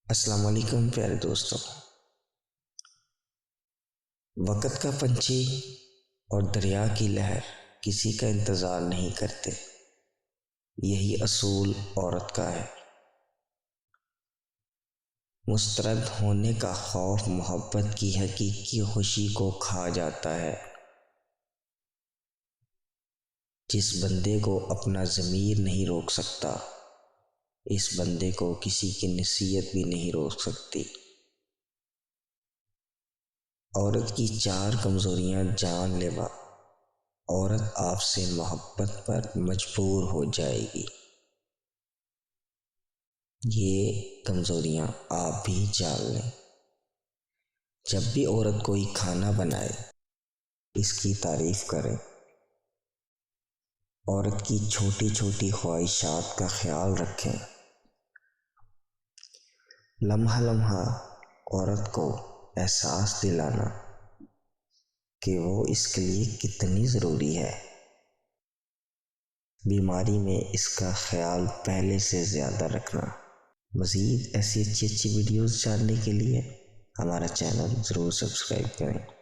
السلام علیکم پیارے دوستوں۔ وقت کا پنچھی اور دریا کی لہر کسی کا انتظار نہیں کرتے، یہی اصول عورت کا ہے۔ مسترد ہونے کا خوف محبت کی حقیقی خوشی کو کھا جاتا ہے۔ جس بندے کو اپنا ضمیر نہیں روک سکتا، اس بندے کو کسی کی نصیحت بھی نہیں روک سکتی۔ عورت کی 4 کمزوریاں جان لیوا، عورت آپ سے محبت پر مجبور ہو جائے گی۔ یہ کمزوریاں آپ بھی جان لیں۔ جب بھی عورت کوئی کھانا بنائے، اس کی تعریف کریں۔ عورت کی چھوٹی چھوٹی خواہشات کا خیال رکھیں۔ لمحہ لمحہ عورت کو احساس دلانا کہ وہ اس کے لیے کتنی ضروری ہے۔ بیماری میں اس کا خیال پہلے سے زیادہ رکھنا۔ مزید ایسی اچھی ویڈیوز جاننے کے لیے ہمارا چینل ضرور سبسکرائب کریں۔